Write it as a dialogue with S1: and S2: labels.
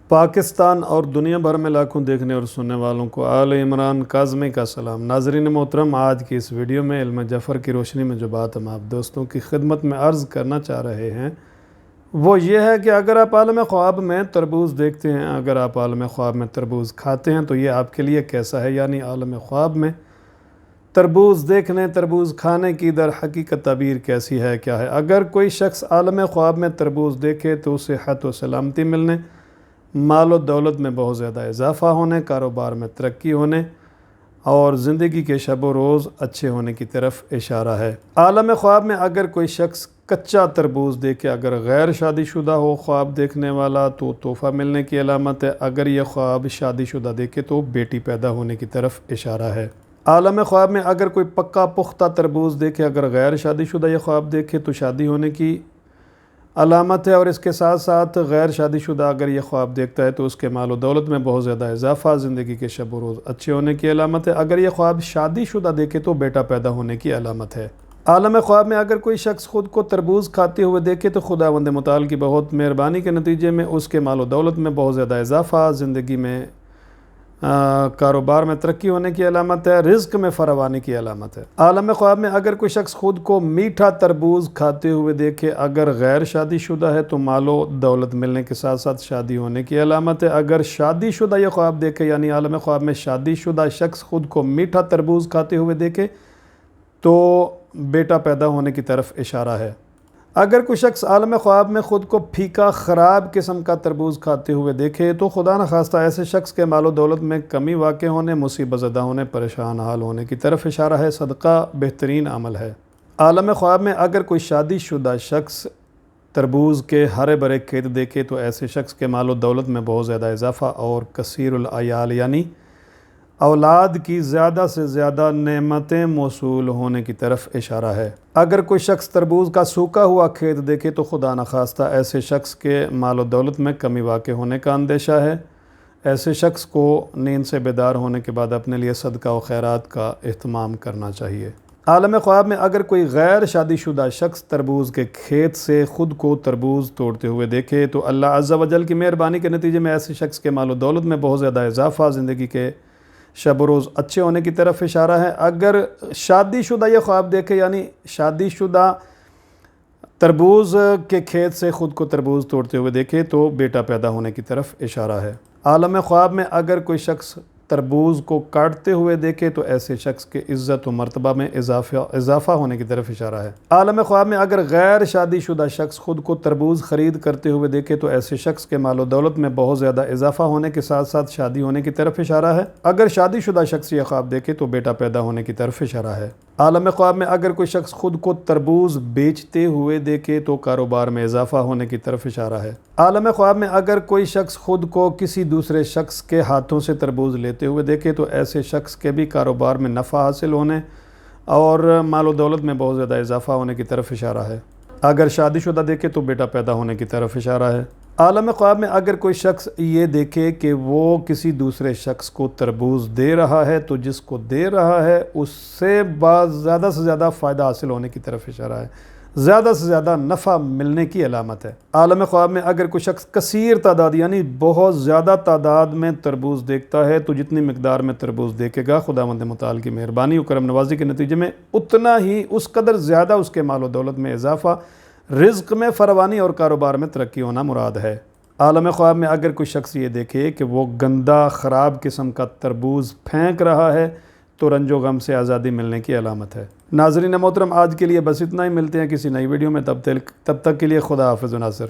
S1: پاکستان اور دنیا بھر میں لاکھوں دیکھنے اور سننے والوں کو آل عمران کاظمی کا سلام۔ ناظرین محترم، آج کی اس ویڈیو میں علم جعفر کی روشنی میں جو بات ہم آپ دوستوں کی خدمت میں عرض کرنا چاہ رہے ہیں وہ یہ ہے کہ اگر آپ عالم خواب میں تربوز دیکھتے ہیں، اگر آپ عالم خواب میں تربوز کھاتے ہیں تو یہ آپ کے لیے کیسا ہے، یعنی عالم خواب میں تربوز دیکھنے، تربوز کھانے کی در حقیقت تعبیر کیسی ہے، کیا ہے۔ اگر کوئی شخص عالم خواب میں تربوز دیکھے تو صحت و سلامتی ملنے، مال و دولت میں بہت زیادہ اضافہ ہونے، کاروبار میں ترقی ہونے اور زندگی کے شب و روز اچھے ہونے کی طرف اشارہ ہے۔ عالم خواب میں اگر کوئی شخص کچا تربوز دیکھے، اگر غیر شادی شدہ ہو خواب دیکھنے والا تو تحفہ ملنے کی علامت ہے، اگر یہ خواب شادی شدہ دیکھے تو بیٹی پیدا ہونے کی طرف اشارہ ہے۔ عالم خواب میں اگر کوئی پکا پختہ تربوز دیکھے، اگر غیر شادی شدہ یہ خواب دیکھے تو شادی ہونے کی علامت ہے، اور اس کے ساتھ ساتھ غیر شادی شدہ اگر یہ خواب دیکھتا ہے تو اس کے مال و دولت میں بہت زیادہ اضافہ، زندگی کے شب و روز اچھے ہونے کی علامت ہے۔ اگر یہ خواب شادی شدہ دیکھے تو بیٹا پیدا ہونے کی علامت ہے۔ عالم خواب میں اگر کوئی شخص خود کو تربوز کھاتے ہوئے دیکھے تو خداوند متعال کی بہت مہربانی کے نتیجے میں اس کے مال و دولت میں بہت زیادہ اضافہ، زندگی میں کاروبار میں ترقی ہونے کی علامت ہے، رزق میں فراوانی کی علامت ہے۔ عالم خواب میں اگر کوئی شخص خود کو میٹھا تربوز کھاتے ہوئے دیکھے، اگر غیر شادی شدہ ہے تو مال و دولت ملنے کے ساتھ ساتھ شادی ہونے کی علامت ہے۔ اگر شادی شدہ یہ خواب دیکھے، یعنی عالم خواب میں شادی شدہ شخص خود کو میٹھا تربوز کھاتے ہوئے دیکھے تو بیٹا پیدا ہونے کی طرف اشارہ ہے۔ اگر کوئی شخص عالم خواب میں خود کو پھیکا خراب قسم کا تربوز کھاتے ہوئے دیکھے تو خدا نخواستہ ایسے شخص کے مال و دولت میں کمی واقع ہونے، مصیبت زدہ ہونے، پریشان حال ہونے کی طرف اشارہ ہے۔ صدقہ بہترین عمل ہے۔ عالم خواب میں اگر کوئی شادی شدہ شخص تربوز کے ہرے بھرے کھیت دیکھے تو ایسے شخص کے مال و دولت میں بہت زیادہ اضافہ اور کثیر العیال یعنی اولاد کی زیادہ سے زیادہ نعمتیں موصول ہونے کی طرف اشارہ ہے۔ اگر کوئی شخص تربوز کا سوکھا ہوا کھیت دیکھے تو خدا نخواستہ ایسے شخص کے مال و دولت میں کمی واقع ہونے کا اندیشہ ہے۔ ایسے شخص کو نیند سے بیدار ہونے کے بعد اپنے لیے صدقہ و خیرات کا اہتمام کرنا چاہیے۔ عالم خواب میں اگر کوئی غیر شادی شدہ شخص تربوز کے کھیت سے خود کو تربوز توڑتے ہوئے دیکھے تو اللہ عز و جل کی مہربانی کے نتیجے میں ایسے شخص کے مال و دولت میں بہت زیادہ اضافہ، زندگی کے شب و روز اچھے ہونے کی طرف اشارہ ہے۔ اگر شادی شدہ یہ خواب دیکھے، یعنی شادی شدہ تربوز کے کھیت سے خود کو تربوز توڑتے ہوئے دیکھے تو بیٹا پیدا ہونے کی طرف اشارہ ہے۔ عالم خواب میں اگر کوئی شخص تربوز کو کاٹتے ہوئے دیکھے تو ایسے شخص کے عزت و مرتبہ میں اضافہ ہونے کی طرف اشارہ ہے۔ عالم خواب میں اگر غیر شادی شدہ شخص خود کو تربوز خرید کرتے ہوئے دیکھے تو ایسے شخص کے مال و دولت میں بہت زیادہ اضافہ ہونے کے ساتھ ساتھ شادی ہونے کی طرف اشارہ ہے۔ اگر شادی شدہ شخص یہ خواب دیکھے تو بیٹا پیدا ہونے کی طرف اشارہ ہے۔ عالم خواب میں اگر کوئی شخص خود کو تربوز بیچتے ہوئے دیکھے تو کاروبار میں اضافہ ہونے کی طرف اشارہ ہے۔ عالم خواب میں اگر کوئی شخص خود کو کسی دوسرے شخص کے ہاتھوں سے تربوز لیتے ہوئے دیکھے تو ایسے شخص کے بھی کاروبار میں نفع حاصل ہونے اور مال و دولت میں بہت زیادہ اضافہ ہونے کی طرف اشارہ ہے۔ اگر شادی شدہ دیکھے تو بیٹا پیدا ہونے کی طرف اشارہ ہے۔ عالم خواب میں اگر کوئی شخص یہ دیکھے کہ وہ کسی دوسرے شخص کو تربوز دے رہا ہے تو جس کو دے رہا ہے اس سے زیادہ سے زیادہ فائدہ حاصل ہونے کی طرف اشارہ ہے، زیادہ سے زیادہ نفع ملنے کی علامت ہے۔ عالم خواب میں اگر کوئی شخص کثیر تعداد یعنی بہت زیادہ تعداد میں تربوز دیکھتا ہے تو جتنی مقدار میں تربوز دیکھے گا خداوند متعال کی مہربانی و کرم نوازی کے نتیجے میں اتنا ہی اس قدر زیادہ اس کے مال و دولت میں اضافہ، رزق میں فراوانی اور کاروبار میں ترقی ہونا مراد ہے۔ عالم خواب میں اگر کوئی شخص یہ دیکھے کہ وہ گندا خراب قسم کا تربوز پھینک رہا ہے تو رنج و غم سے آزادی ملنے کی علامت ہے۔ ناظرین محترم، آج کے لیے بس اتنا ہی، ملتے ہیں کسی نئی ویڈیو میں، تب تک کے لیے خدا حافظ و ناصر۔